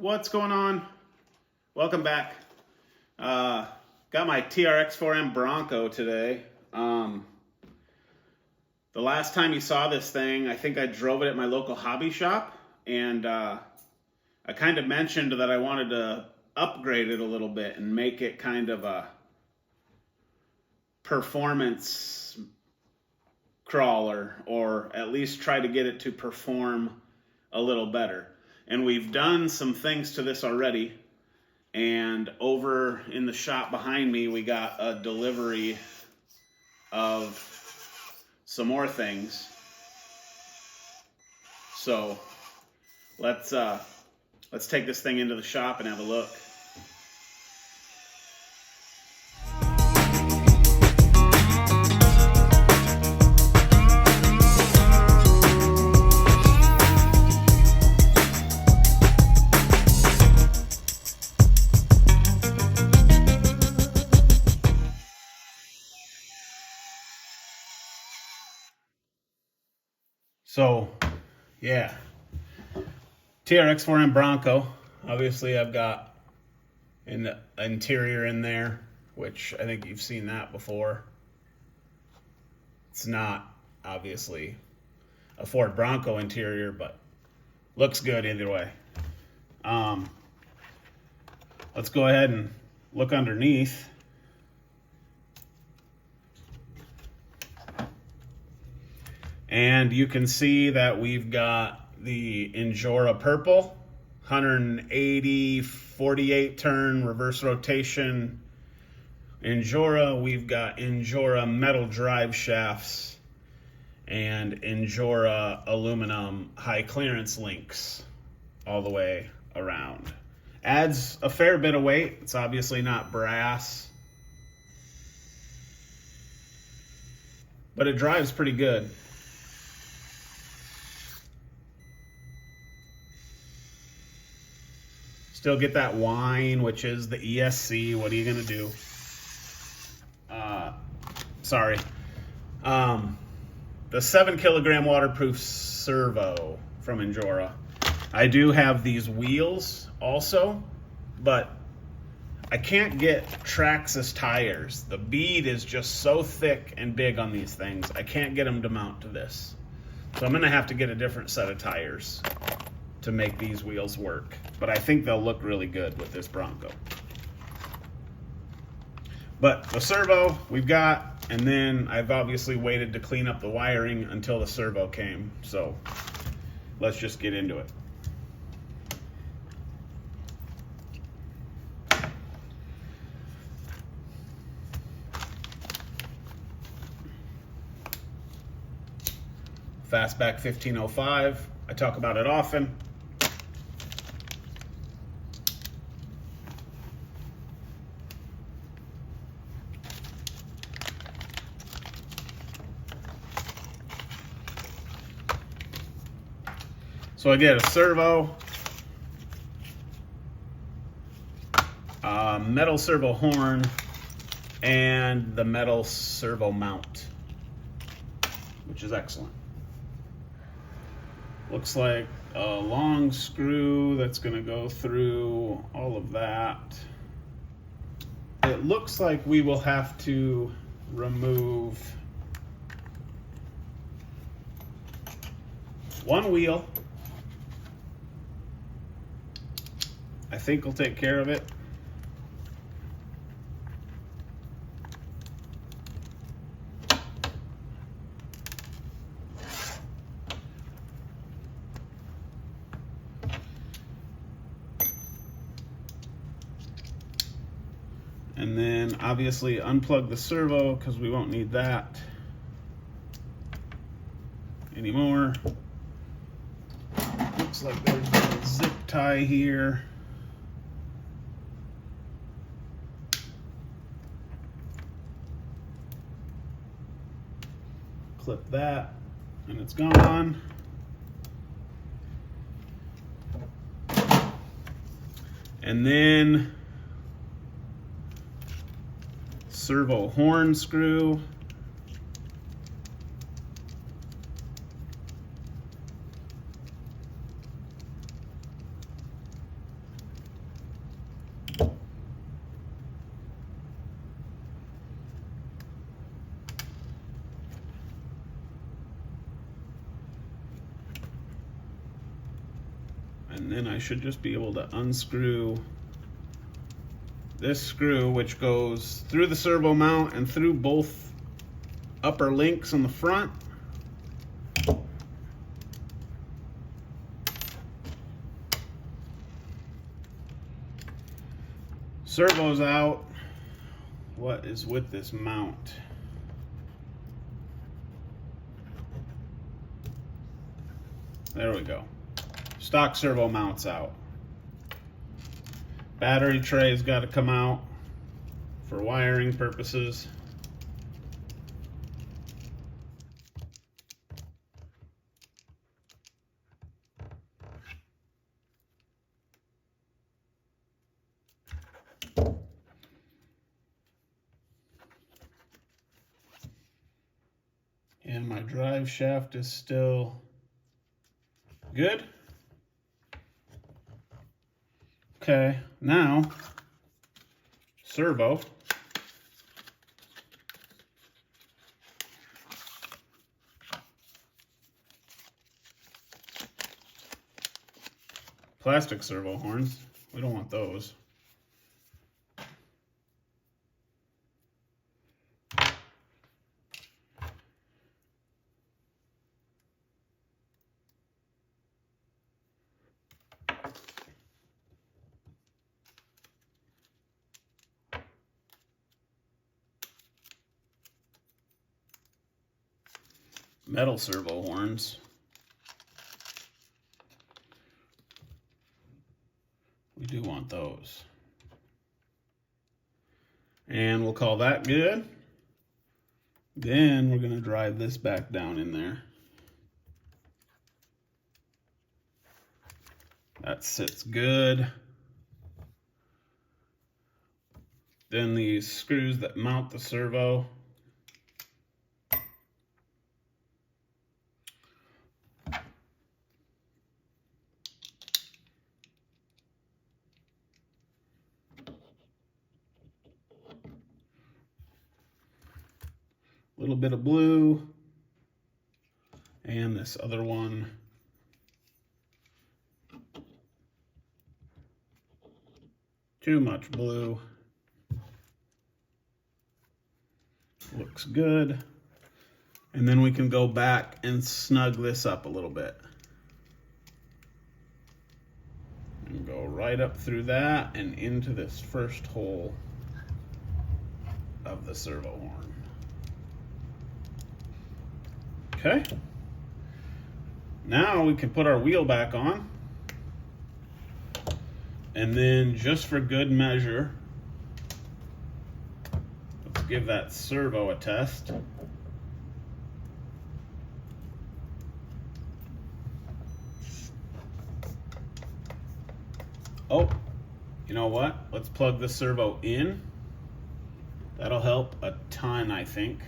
What's going on? Welcome back. Got my Trx4m Bronco today. The last time you saw this thing, I think I drove it at my local hobby shop, and I kind of mentioned that I wanted to upgrade it a little bit and make it kind of a performance crawler, or at least try to get it to perform a little better. And we've done some things to this already. And over in the shop behind me, we got a delivery of some more things. So let's take this thing into the shop and have a look. So, yeah, Trx4m Bronco. Obviously, I've got an interior in there, which I think you've seen that before. It's not, obviously, a Ford Bronco interior, but looks good either way. Let's go ahead and look underneath. And you can see that we've got the Injora purple, 180, 48 turn reverse rotation Injora. We've got Injora metal drive shafts and Injora aluminum high clearance links all the way around. Adds a fair bit of weight. It's obviously not brass, but it drives pretty good. Still get that whine, which is the ESC. What are you gonna do? Sorry. The 7kg waterproof servo from Injora. I do have these wheels also, but I can't get Traxxas tires. The bead is just so thick and big on these things. I can't get them to mount to this. So I'm gonna have to get a different set of tires to make these wheels work. But I think they'll look really good with this Bronco. But the servo we've got, and then I've obviously waited to clean up the wiring until the servo came. So let's just get into it. Fastback 1505, I talk about it often. So I get a servo, metal servo horn, and the metal servo mount, which is excellent. Looks like a long screw that's going to go through all of that. It looks like we will have to remove one wheel. I think we'll take care of it. And then obviously unplug the servo because we won't need that anymore. Looks like there's a zip tie here. Clip that and it's gone. And then servo horn screw. then I should just be able to unscrew this screw, which goes through the servo mount and through both upper links on the front. Servo's out. What is with this mount? There we go. Stock servo mounts out. Battery tray's got to come out for wiring purposes. And my drive shaft is still good. Okay, now servo. Plastic servo horns. We don't want those. Metal servo horns. We do want those. And we'll call that good. Then we're going to drive this back down in there. That sits good. Then these screws that mount the servo. Little bit of blue, and this other one. Too much blue. Looks good. And then we can go back and snug this up a little bit. And go right up through that and into this first hole of the servo horn. Okay, now we can put our wheel back on, and then just for good measure, let's give that servo a test. Oh, you know what? Let's plug the servo in. That'll help a ton, I think.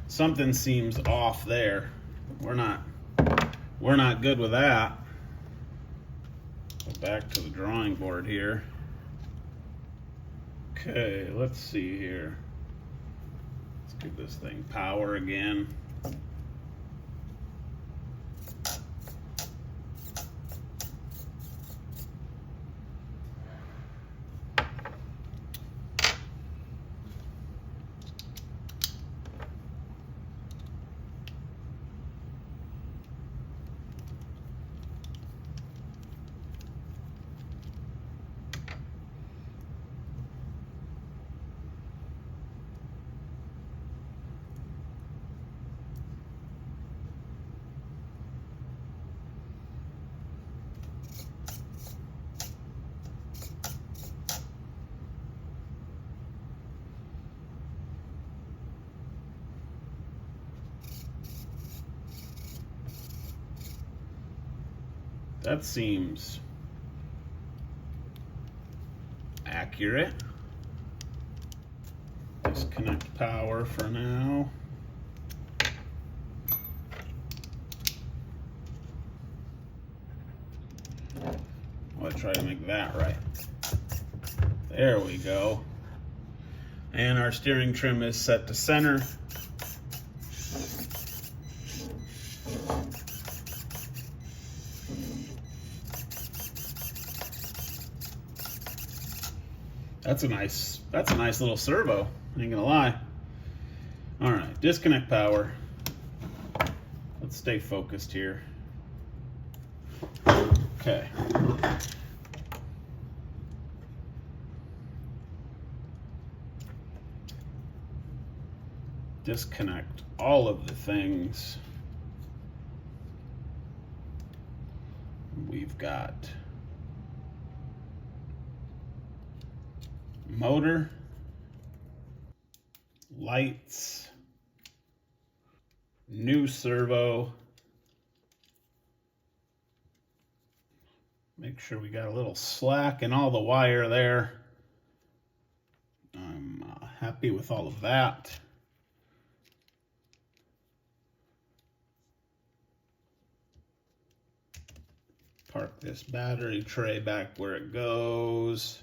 Something seems off there. We're not good with that. Go back to the drawing board here. Okay, let's see here. Let's give this thing power again. That seems accurate. Disconnect power for now. gotta try to make that right. There we go. And our steering trim is set to center. That's a nice little servo, I ain't gonna lie. All right, disconnect power. Let's stay focused here. Okay. Disconnect all of the things. We've got motor, lights, new servo. Make sure we got a little slack in all the wire there. I'm happy with all of that. Park this battery tray back where it goes.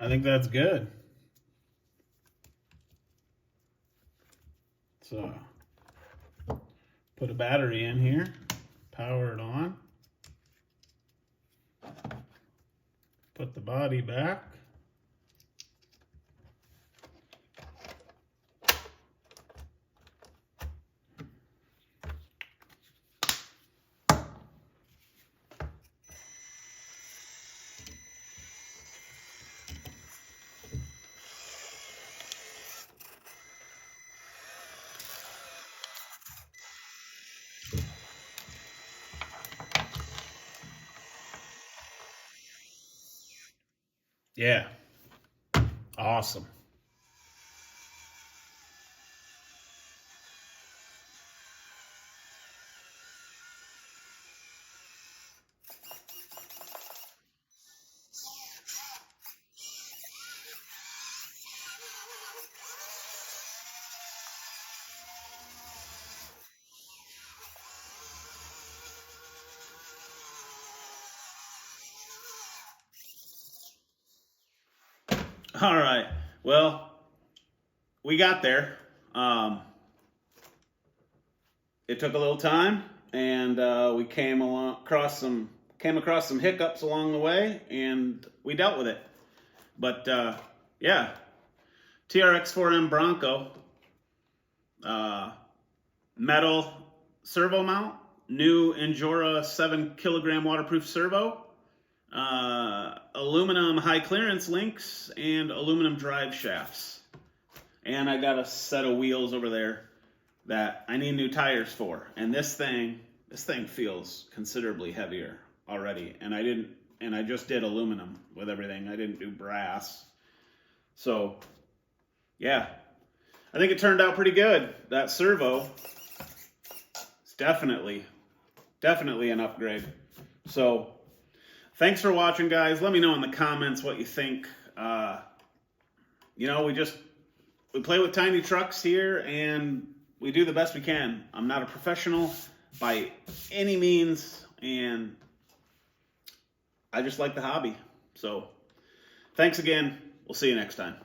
I think that's good. So, put a battery in here, power it on, put the body back. Yeah, awesome. All right, well, we got there. It took a little time, and we came across some hiccups along the way, and we dealt with it. But yeah, Trx4m Bronco, metal servo mount, new Injora 7kg waterproof servo, aluminum high clearance links, and aluminum drive shafts. And I got a set of wheels over there that I need new tires for. And this thing feels considerably heavier already. And I just did aluminum with everything. I didn't do brass. So yeah, I think it turned out pretty good. That servo is definitely an upgrade. So thanks for watching, guys. Let me know in the comments what you think. You know, we play with tiny trucks here, and we do the best we can. I'm not a professional by any means, and I just like the hobby. So thanks again. We'll see you next time.